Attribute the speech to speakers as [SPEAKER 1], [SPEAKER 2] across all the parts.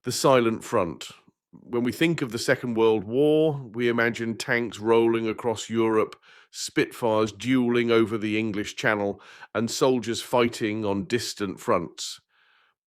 [SPEAKER 1] The silent front. When we think of the Second World War, we imagine tanks rolling across Europe, Spitfires dueling over the English Channel, and soldiers fighting on distant fronts.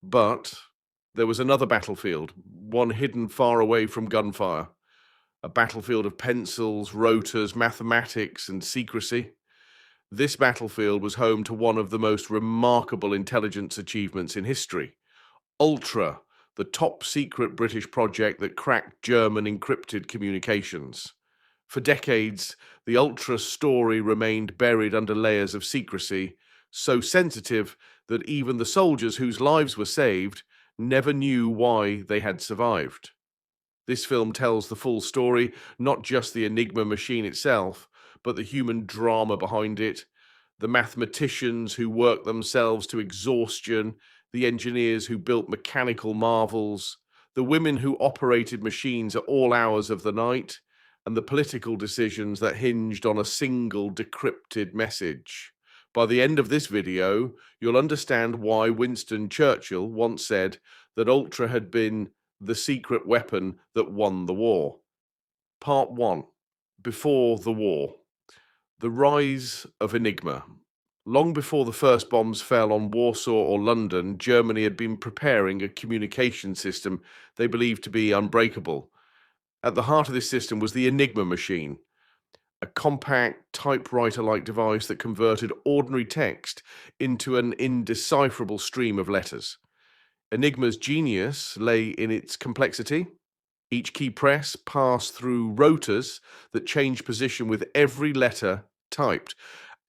[SPEAKER 1] But there was another battlefield, one hidden far away from gunfire, a battlefield of pencils, rotors, mathematics, and secrecy. This battlefield was home to one of the most remarkable intelligence achievements in history. Ultra, the top secret British project that cracked German encrypted communications. For decades, the Ultra story remained buried under layers of secrecy, so sensitive that even the soldiers whose lives were saved never knew why they had survived. This film tells the full story, not just the Enigma machine itself, but the human drama behind it, the mathematicians who worked themselves to exhaustion, the engineers who built mechanical marvels, the women who operated machines at all hours of the night, and the political decisions that hinged on a single decrypted message. By the end of this video, you'll understand why Winston Churchill once said that Ultra had been the secret weapon that won the war. Part 1. Before the war. The rise of Enigma. Long before the first bombs fell on Warsaw or London, Germany had been preparing a communication system they believed to be unbreakable. At the heart of this system was the Enigma machine, a compact typewriter-like device that converted ordinary text into an indecipherable stream of letters. Enigma's genius lay in its complexity. Each key press passed through rotors that changed position with every letter typed.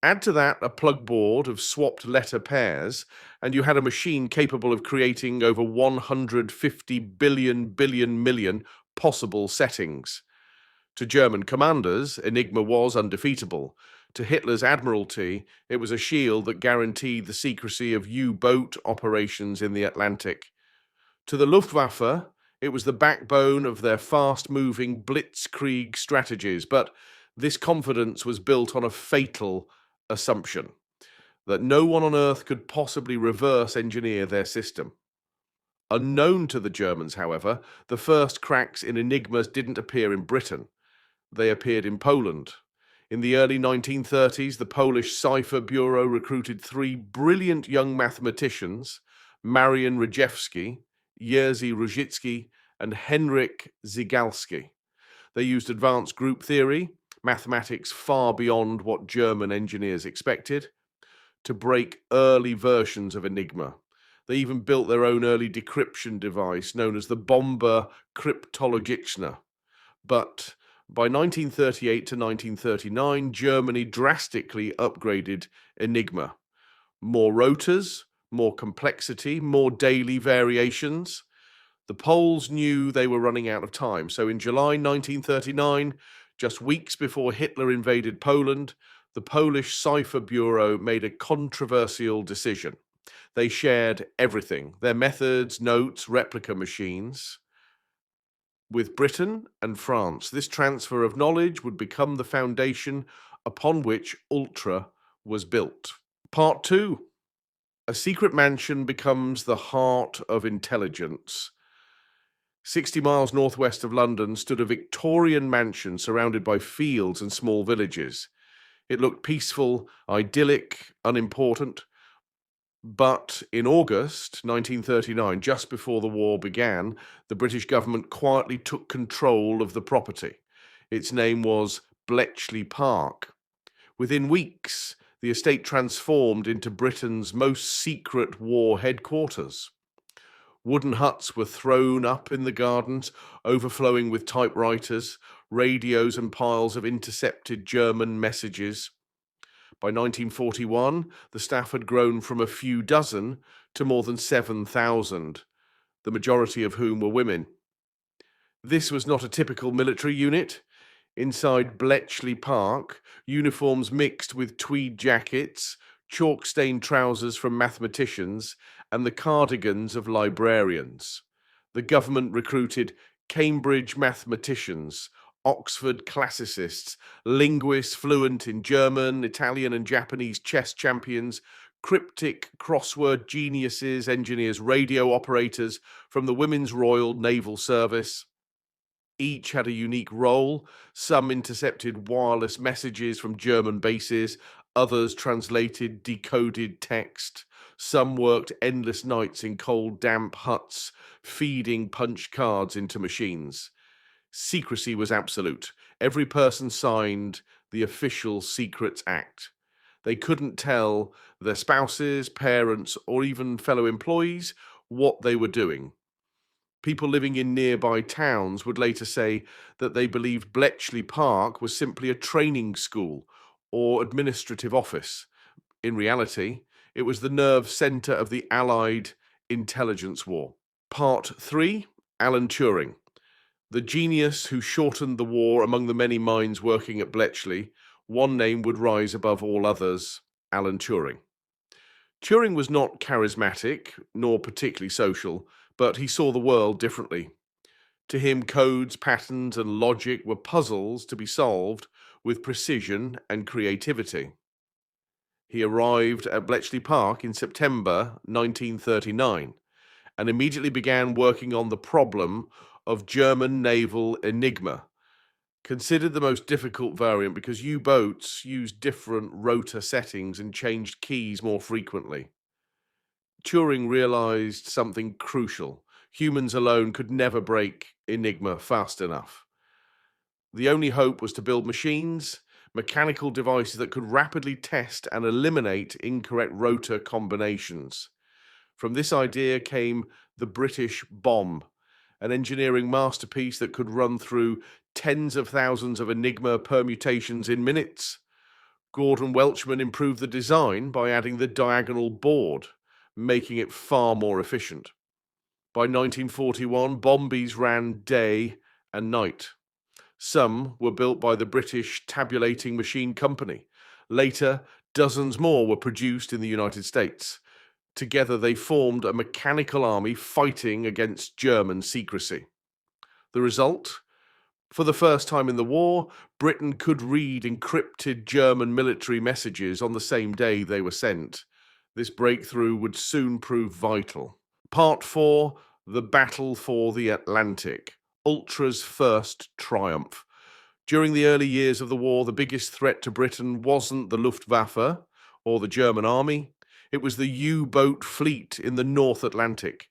[SPEAKER 1] Add to that a plug board of swapped letter pairs, and you had a machine capable of creating over 150 billion possible settings. To German commanders, Enigma was undefeatable. To Hitler's admiralty, it was a shield that guaranteed the secrecy of U-boat operations in the Atlantic. To the Luftwaffe, it was the backbone of their fast-moving blitzkrieg strategies, but this confidence was built on a fatal assumption that no one on Earth could possibly reverse engineer their system. Unknown to the Germans, however, the first cracks in Enigmas didn't appear in Britain. They appeared in Poland. In the early 1930s, the Polish Cipher Bureau recruited three brilliant young mathematicians, Marian Rejewski, Jerzy Różycki, and Henryk Zygalski. They used advanced group theory, mathematics far beyond what German engineers expected, to break early versions of Enigma. They even built their own early decryption device known as the Bomber Kryptologiczna. But by 1938 to 1939, Germany drastically upgraded Enigma. More rotors, more complexity, more daily variations. The Poles knew they were running out of time, so in July 1939, just weeks before Hitler invaded Poland, the Polish Cipher Bureau made a controversial decision. They shared everything, their methods, notes, replica machines, with Britain and France. This transfer of knowledge would become the foundation upon which Ultra was built. Part 2. A secret mansion becomes the heart of intelligence. 60 miles northwest of London stood a Victorian mansion surrounded by fields and small villages. It looked peaceful, idyllic, unimportant. But in August 1939, just before the war began, the British government quietly took control of the property. Its name was Bletchley Park. Within weeks, the estate transformed into Britain's most secret war headquarters. Wooden huts were thrown up in the gardens, overflowing with typewriters, radios, and piles of intercepted German messages. By 1941, the staff had grown from a few dozen to more than 7,000, the majority of whom were women. This was not a typical military unit. Inside Bletchley Park, uniforms mixed with tweed jackets, chalk-stained trousers from mathematicians, and the cardigans of librarians. The government recruited Cambridge mathematicians, Oxford classicists, linguists fluent in German, Italian, and Japanese chess champions, cryptic crossword geniuses, engineers, radio operators from the Women's Royal Naval Service. Each had a unique role. Some intercepted wireless messages from German bases, others translated decoded text. Some worked endless nights in cold, damp huts, feeding punch cards into machines. Secrecy was absolute. Every person signed the official Secrets Act. They couldn't tell their spouses, parents, or even fellow employees what they were doing. People living in nearby towns would later say that they believed Bletchley Park was simply a training school or administrative office. In reality, it was the nerve center of the Allied intelligence war. Part 3, Alan Turing. The genius who shortened the war among the many minds working at Bletchley. One name would rise above all others: Alan Turing. Turing was not charismatic, nor particularly social, but he saw the world differently. To him, codes, patterns, and logic were puzzles to be solved with precision and creativity. He arrived at Bletchley Park in September 1939 and immediately began working on the problem of German naval Enigma, considered the most difficult variant because U-boats used different rotor settings and changed keys more frequently. Turing realized something crucial. Humans alone could never break Enigma fast enough. The only hope was to build machines, mechanical devices that could rapidly test and eliminate incorrect rotor combinations. From this idea came the British bomb, an engineering masterpiece that could run through tens of thousands of Enigma permutations in minutes. Gordon Welchman improved the design by adding the diagonal board, making it far more efficient. By 1941, bombies ran day and night. Some were built by the British Tabulating Machine Company. Later, dozens more were produced in the United States. Together, they formed a mechanical army fighting against German secrecy. The result? For the first time in the war, Britain could read encrypted German military messages on the same day they were sent. This breakthrough would soon prove vital. Part 4, the Battle for the Atlantic. Ultra's first triumph. During the early years of the war, the biggest threat to Britain wasn't the Luftwaffe or the German army. It was the U-boat fleet in the North Atlantic.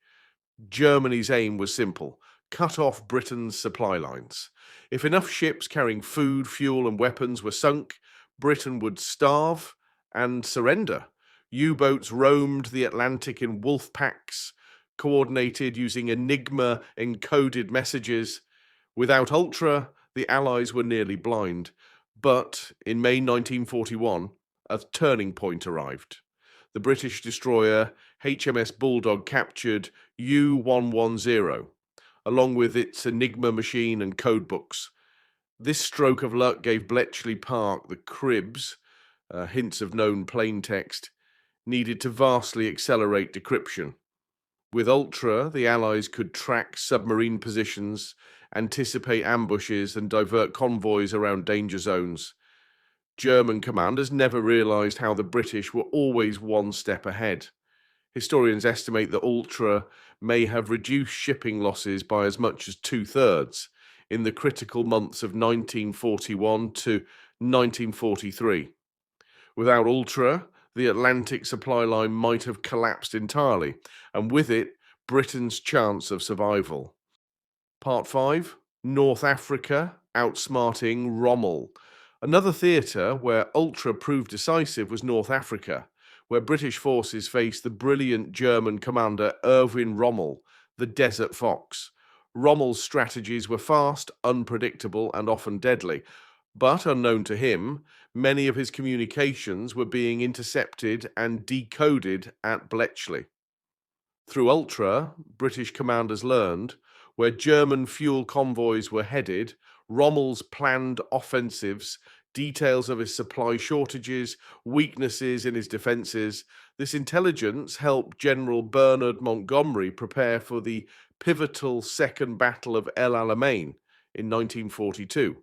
[SPEAKER 1] Germany's aim was simple: cut off Britain's supply lines. If enough ships carrying food, fuel, and weapons were sunk, Britain would starve and surrender. U-boats roamed the Atlantic in wolf packs, coordinated using Enigma encoded messages. Without Ultra, the Allies were nearly blind. But in May 1941, a turning point arrived. The British destroyer HMS Bulldog captured U-110, along with its Enigma machine and codebooks. This stroke of luck gave Bletchley Park the cribs, hints of known plain text, needed to vastly accelerate decryption. With Ultra, the Allies could track submarine positions, anticipate ambushes, and divert convoys around danger zones. German commanders never realized how the British were always one step ahead. Historians estimate that Ultra may have reduced shipping losses by as much as 2/3 in the critical months of 1941 to 1943. Without Ultra, the Atlantic supply line might have collapsed entirely, and with it, Britain's chance of survival. Part 5, North Africa outsmarting Rommel. Another theatre where Ultra proved decisive was North Africa, where British forces faced the brilliant German commander Erwin Rommel, the Desert Fox. Rommel's strategies were fast, unpredictable, and often deadly. But unknown to him, many of his communications were being intercepted and decoded at Bletchley. Through Ultra, British commanders learned where German fuel convoys were headed, Rommel's planned offensives, details of his supply shortages, weaknesses in his defenses. This intelligence helped General Bernard Montgomery prepare for the pivotal Second Battle of El Alamein in 1942.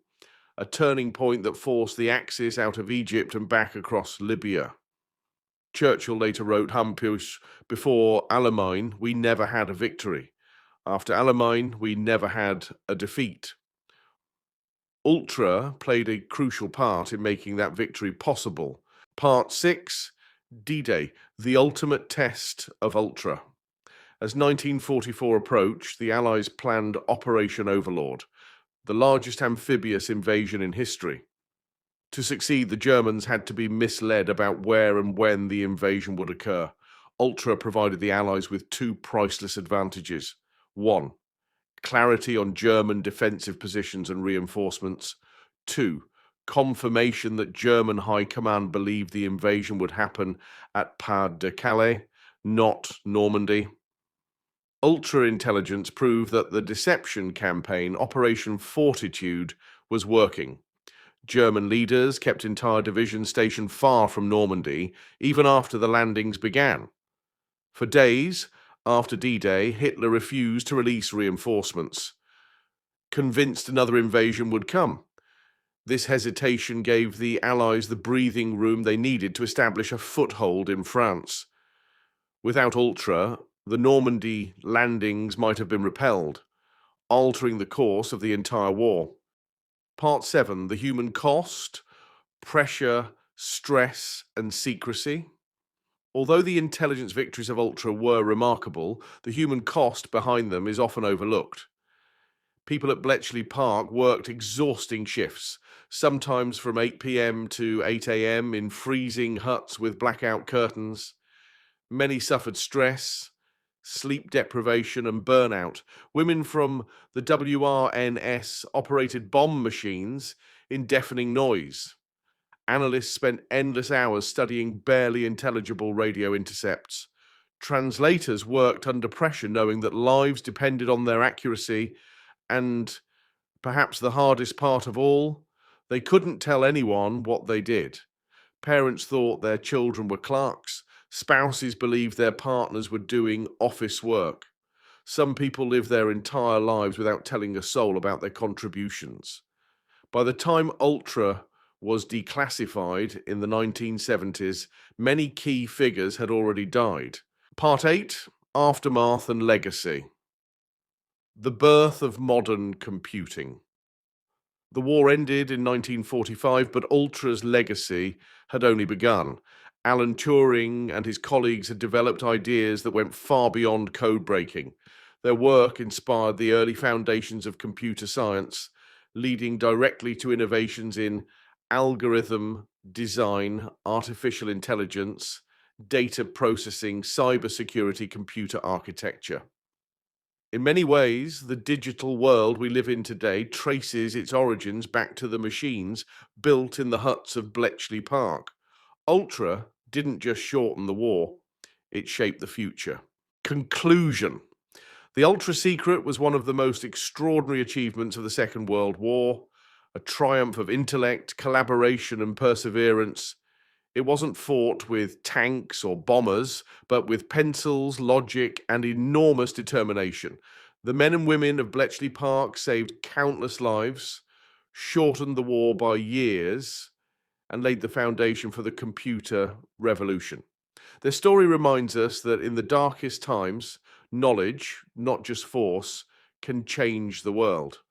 [SPEAKER 1] A turning point that forced the Axis out of Egypt and back across Libya. Churchill later wrote, "Hampus, before Alamein, we never had a victory. After Alamein, we never had a defeat." Ultra played a crucial part in making that victory possible. Part 6, D-Day, the ultimate test of Ultra. As 1944 approached, the Allies planned Operation Overlord, the largest amphibious invasion in history. To succeed, the Germans had to be misled about where and when the invasion would occur. Ultra provided the Allies with two priceless advantages. One, clarity on German defensive positions and reinforcements. Two, confirmation that German high command believed the invasion would happen at Pas de Calais, not Normandy. Ultra intelligence proved that the deception campaign, Operation Fortitude, was working. German leaders kept entire divisions stationed far from Normandy, even after the landings began. For days after D-Day, Hitler refused to release reinforcements, convinced another invasion would come. This hesitation gave the Allies the breathing room they needed to establish a foothold in France. Without Ultra, the Normandy landings might have been repelled, altering the course of the entire war. Part 7, the human cost, pressure, stress, and secrecy. Although the intelligence victories of Ultra were remarkable, the human cost behind them is often overlooked. People at Bletchley Park worked exhausting shifts, sometimes from 8 p.m. to 8 a.m. in freezing huts with blackout curtains. Many suffered stress, sleep deprivation, and burnout. Women from the WRNS operated bomb machines in deafening noise. Analysts spent endless hours studying barely intelligible radio intercepts. Translators worked under pressure, knowing that lives depended on their accuracy, and perhaps the hardest part of all, they couldn't tell anyone what they did. Parents thought their children were clerks. Spouses believed their partners were doing office work. Some people lived their entire lives without telling a soul about their contributions. By the time Ultra was declassified in the 1970s, many key figures had already died. Part 8, Aftermath and Legacy. The birth of modern computing. The war ended in 1945, but Ultra's legacy had only begun. Alan Turing and his colleagues had developed ideas that went far beyond code breaking. Their work inspired the early foundations of computer science, leading directly to innovations in algorithm design, artificial intelligence, data processing, cybersecurity, computer architecture. In many ways, the digital world we live in today traces its origins back to the machines built in the huts of Bletchley Park. Ultra didn't just shorten the war, it shaped the future. Conclusion. The Ultra Secret was one of the most extraordinary achievements of the Second World War, a triumph of intellect, collaboration, and perseverance. It wasn't fought with tanks or bombers, but with pencils, logic, and enormous determination. The men and women of Bletchley Park saved countless lives, shortened the war by years, and laid the foundation for the computer revolution. Their story reminds us that in the darkest times, knowledge, not just force, can change the world.